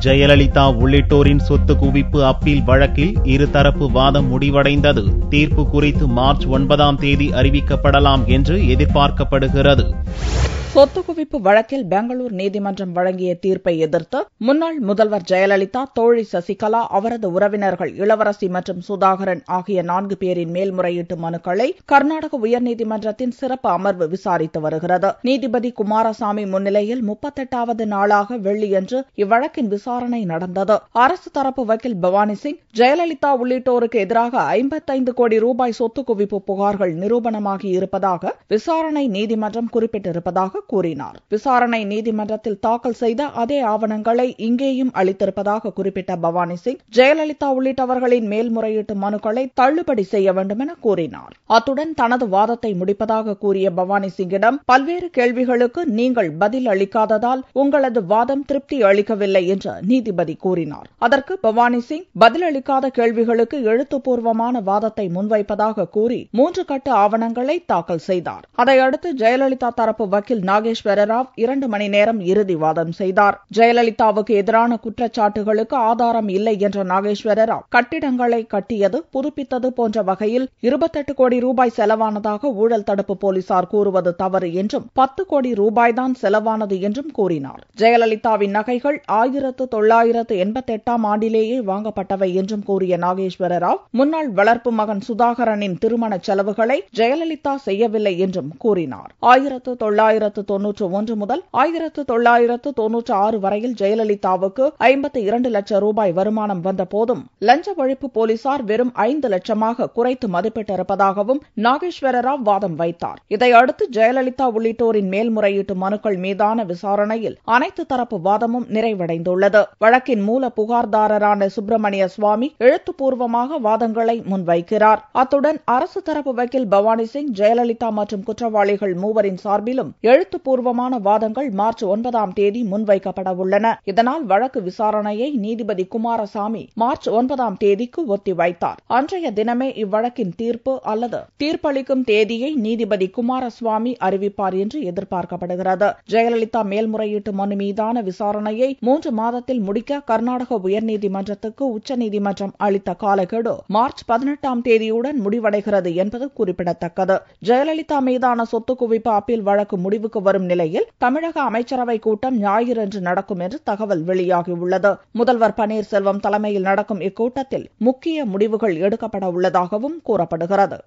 ஜெயலலிதா உள்ளிட்டோரின் சொத்து குவிப்பு அப்பீல் வழக்கில் இருதரப்பு வாதம் முடிவடைந்தது. தீர்ப்பு குறித்து மார்ச் 9 அறிவிக்கப்படலாம் என்று எதிர்பார்க்கப்படுகிறது. சொத்து குவிப்பு வழக்கில் பெங்களூர் நீதிமன்றம் வழங்கிய தீர்ப்பை எதிர்த்து முன்னாள் முதல்வர் ஜெயலலிதா, தோழி சசிகலா, அவரது உறவினர்கள் இளவரசி மற்றும் சுதாகரன் ஆகிய 4 பேரின் மேல்முறையீட்டு மனுக்களை கர்நாடக உயர்நீதிமன்றத்தின் சிறப்பு அமர்வு விசாரித்து வருகிறது. நீதிபதி குமாரசாமி முன்னிலையில் 38வது நாளாக வெள்ளியன்று இவ்வழக்கின் விசாரணை நடந்தது. அரசு தரப்பு வக்கீல் பவானி சிங், ஜெயலலிதா உள்ளிட்டோருக்கு எதிராக 55 கோடி ரூபாய் சொத்து குவிப்பு புகார்கள் நிரூபணமாகி இருப்பதாக விசாரணை நீதிமன்றம் குறிப்பிட்டிருப்பதாக கூறினார். விசாரணை நீதிமன்றத்தில் தாக்கல் செய்த அதே ஆவணங்களை இங்கேயும் அளித்திருப்பதாக குறிப்பிட்ட பவானி சிங், ஜெயலலிதா உள்ளிட்டவர்களின் மேல்முறையீட்டு மனுக்களை தள்ளுபடி செய்ய வேண்டும் என கூறினார். அத்துடன் தனது வாதத்தை முடிப்பதாக கூறிய பவானி சிங்கிடம் பல்வேறு கேள்விகளுக்கு நீங்கள் பதில் அளிக்காததால் உங்களது வாதம் திருப்தி அளிக்கவில்லை என்று நீதிபதி கூறினார். அதற்கு பவானி சிங் பதிலளிக்காத கேள்விகளுக்கு எழுத்துப்பூர்வமான வாதத்தை முன்வைப்பதாக கூறி 3 கட்டு ஆவணங்களை தாக்கல் செய்தார். அதையடுத்து ஜெயலலிதா தரப்பு வக்கீல் நாகேஸ்வர ராவ் 2 மணி நேரம் இறுதி வாதம் செய்தார். ஜெயலலிதாவுக்கு எதிரான குற்றச்சாட்டுகளுக்கு ஆதாரம் இல்லை என்ற நாகேஸ்வர ராவ், கட்டிடங்களை கட்டியது, புதுப்பித்தது போன்ற வகையில் 28 கோடி ரூபாய் செலவானதாக ஊழல் தடுப்பு போலீசார் கூறுவது தவறு என்றும் 10 கோடி ரூபாய்தான் செலவானது என்றும் கூறினார். ஜெயலலிதாவின் நகைகள் 1988 ஆண்டிலேயே வாங்கப்பட்டவை என்றும் கூறிய நாகேஸ்வர ராவ், முன்னாள் வளர்ப்பு மகன் சுதாகரனின் திருமண செலவுகளை ஜெயலலிதா செய்யவில்லை என்றும் கூறினார். 1991 முதல் 1996 வரையில் ஜெயலலிதாவுக்கு 52 லட்சம் ரூபாய் வருமானம் வந்த போதும் லஞ்ச ஒழிப்பு போலீசார் வெறும் 5 லட்சமாக குறைத்து மதிப்பிட்டிருப்பதாகவும் நாகேஸ்வர ராவ் வாதம் வைத்தார். இதையடுத்து ஜெயலலிதா உள்ளிட்டோரின் மேல்முறையீட்டு மனுக்கள் மீதான விசாரணையில் அனைத்து தரப்பு வாதமும் நிறைவடைந்துள்ளது. வழக்கின் மூல புகார்தாரரான சுப்பிரமணிய சுவாமி எழுத்துப்பூர்வமாக வாதங்களை முன்வைக்கிறார். அத்துடன் அரசு தரப்பு வக்கீல் பவானி சிங், ஜெயலலிதா மற்றும் குற்றவாளிகள் மூவரின் சார்பிலும் எழுத்துப்பூர்வமான வாதங்கள் மார்ச் 9 முன்வைக்கப்பட உள்ளன. இதனால் வழக்கு விசாரணையை நீதிபதி குமாரசாமி மார்ச் 9 ஒத்திவைத்தார். அன்றைய தினமே இவ்வழக்கின் தீர்ப்பு அல்லது தீர்ப்பளிக்கும் தேதியை நீதிபதி குமாரசுவாமி அறிவிப்பார் என்று எதிர்பார்க்கப்படுகிறது. ஜெயலலிதா மேல்முறையீட்டு மனு மீதான விசாரணையை 3 மாதத்தில் முடிக்க கர்நாடக உயர்நீதிமன்றத்துக்கு உச்சநீதிமன்றம் அளித்த காலக்கெடு மார்ச் 18 முடிவடைகிறது என்பது குறிப்பிடத்தக்கது. ஜெயலலிதா மீதான சொத்து குவிப்பு அப்பீல் வழக்கு முடிவுக்கு வரும் நிலையில் தமிழக அமைச்சரவை கூட்டம் ஞாயிறன்று நடக்கும் என்று தகவல் வெளியாகியுள்ளது. முதல்வர் பன்னீர்செல்வம் தலைமையில் நடக்கும் இக்கூட்டத்தில் முக்கிய முடிவுகள் எடுக்கப்பட உள்ளதாகவும் கூறப்படுகிறது.